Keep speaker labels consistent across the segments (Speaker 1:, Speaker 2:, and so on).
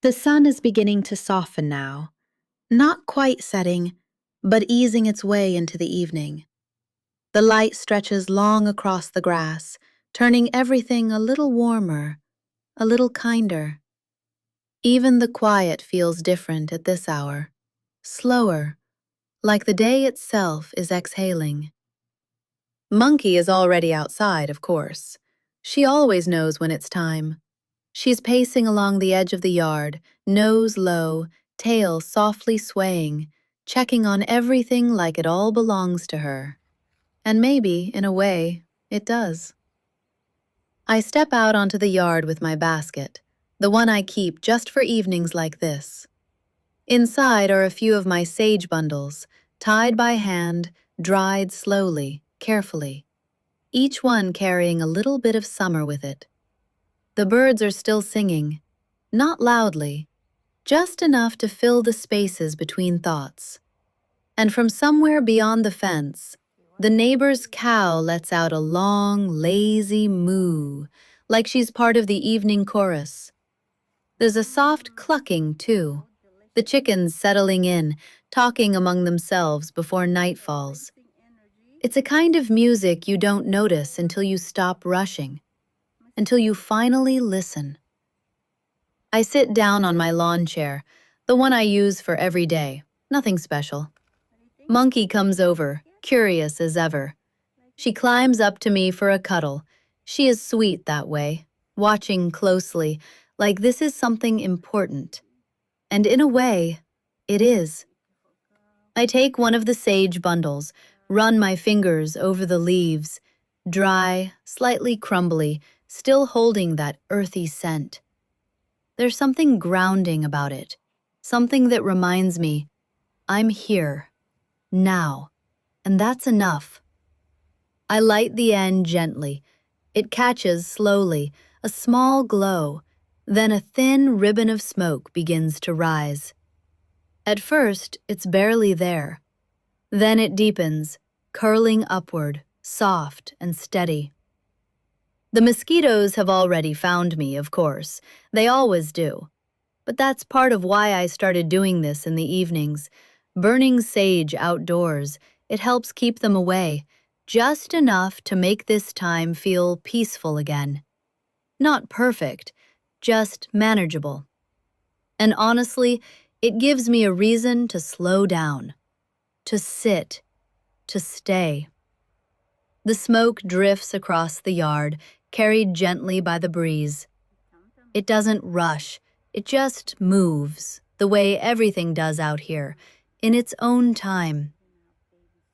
Speaker 1: The sun is beginning to soften now, not quite setting, but easing its way into the evening. The light stretches long across the grass, turning everything a little warmer, a little kinder. Even the quiet feels different at this hour, slower, like the day itself is exhaling. Monkey is already outside, of course. She always knows when it's time. She's pacing along the edge of the yard, nose low, tail softly swaying, checking on everything like it all belongs to her. And maybe, in a way, it does. I step out onto the yard with my basket, the one I keep just for evenings like this. Inside are a few of my sage bundles, tied by hand, dried slowly, carefully, each one carrying a little bit of summer with it. The birds are still singing, not loudly, just enough to fill the spaces between thoughts. And from somewhere beyond the fence, the neighbor's cow lets out a long, lazy moo, like she's part of the evening chorus. There's a soft clucking, too, the chickens settling in, talking among themselves before night falls. It's a kind of music you don't notice until you stop rushing, until you finally listen. I sit down on my lawn chair, the one I use for every day, nothing special. Monkey comes over, curious as ever. She climbs up to me for a cuddle. She is sweet that way, watching closely, like this is something important. And in a way, it is. I take one of the sage bundles, run my fingers over the leaves, dry, slightly crumbly, still holding that earthy scent. There's something grounding about it, something that reminds me, I'm here, now, and that's enough. I light the end gently. It catches slowly, a small glow, then a thin ribbon of smoke begins to rise. At first, it's barely there. Then it deepens, curling upward, soft and steady. The mosquitoes have already found me, of course. They always do. But that's part of why I started doing this in the evenings. Burning sage outdoors, it helps keep them away, just enough to make this time feel peaceful again. Not perfect, just manageable. And honestly, it gives me a reason to slow down, to sit, to stay. The smoke drifts across the yard, carried gently by the breeze. It doesn't rush, it just moves, the way everything does out here, in its own time.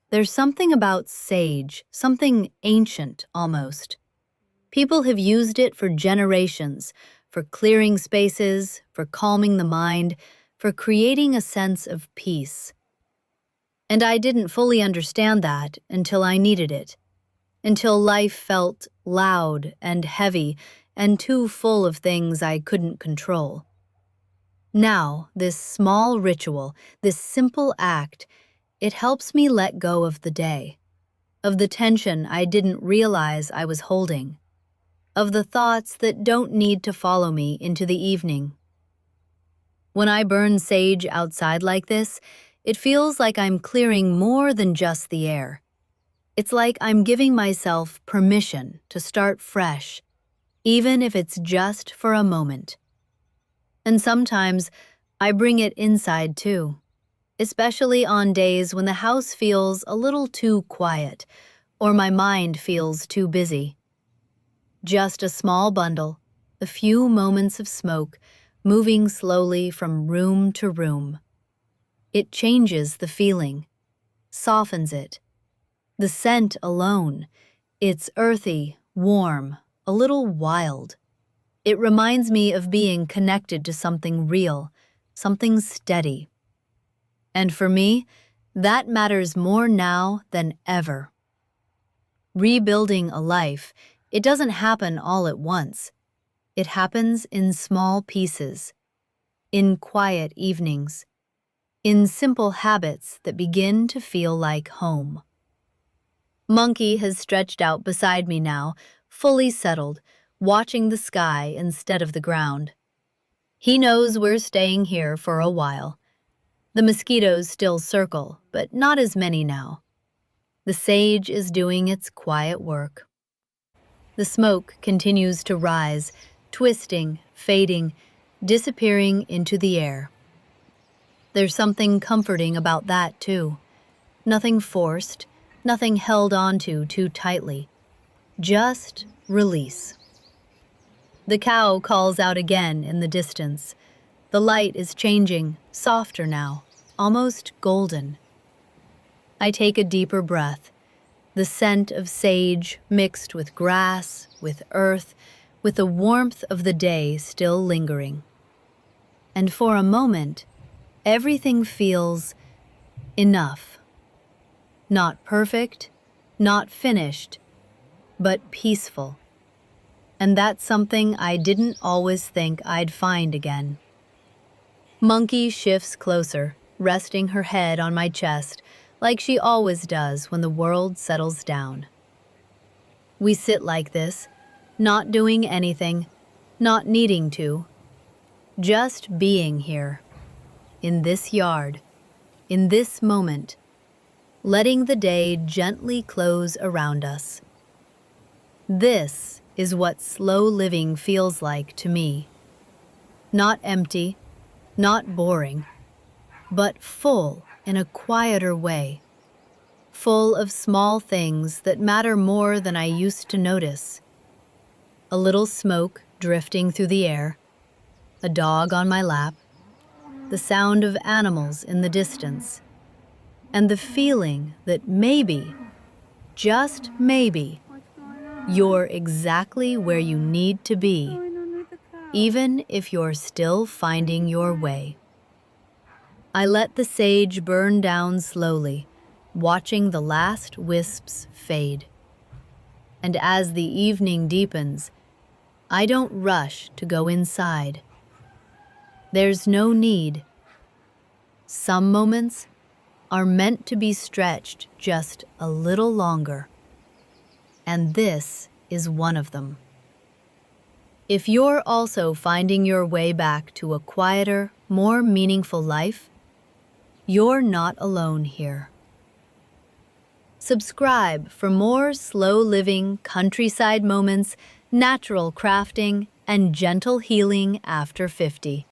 Speaker 1: There's something about sage, something ancient almost. People have used it for generations, for clearing spaces, for calming the mind, for creating a sense of peace. And I didn't fully understand that until I needed it, until life felt loud and heavy and too full of things I couldn't control. Now, this small ritual, this simple act, it helps me let go of the day, of the tension I didn't realize I was holding, of the thoughts that don't need to follow me into the evening. When I burn sage outside like this, it feels like I'm clearing more than just the air. It's like I'm giving myself permission to start fresh, even if it's just for a moment. And sometimes I bring it inside too, especially on days when the house feels a little too quiet or my mind feels too busy. Just a small bundle, a few moments of smoke, moving slowly from room to room. It changes the feeling, softens it. The scent alone, it's earthy, warm, a little wild. It reminds me of being connected to something real, something steady. And for me, that matters more now than ever. Rebuilding a life, it doesn't happen all at once. It happens in small pieces, in quiet evenings, in simple habits that begin to feel like home. Monkey has stretched out beside me now, fully settled, watching the sky instead of the ground. He knows we're staying here for a while. The mosquitoes still circle, but not as many now. The sage is doing its quiet work. The smoke continues to rise, twisting, fading, disappearing into the air. There's something comforting about that, too. Nothing forced, nothing held onto too tightly. Just release. The cow calls out again in the distance. The light is changing, softer now, almost golden. I take a deeper breath. The scent of sage mixed with grass, with earth, with the warmth of the day still lingering. And for a moment, everything feels enough. Not perfect, not finished, but peaceful. And that's something I didn't always think I'd find again. Monkey shifts closer, resting her head on my chest, like she always does when the world settles down. We sit like this, not doing anything, not needing to, just being here, in this yard, in this moment, letting the day gently close around us. This is what slow living feels like to me. Not empty, not boring, but full in a quieter way. Full of small things that matter more than I used to notice. A little smoke drifting through the air, a dog on my lap, the sound of animals in the distance, and the feeling that maybe, just maybe, you're exactly where you need to be, even if you're still finding your way. I let the sage burn down slowly, watching the last wisps fade. And as the evening deepens, I don't rush to go inside. There's no need. Some moments are meant to be stretched just a little longer. And this is one of them. If you're also finding your way back to a quieter, more meaningful life, you're not alone here. Subscribe for more slow living, countryside moments, natural crafting, and gentle healing after 50.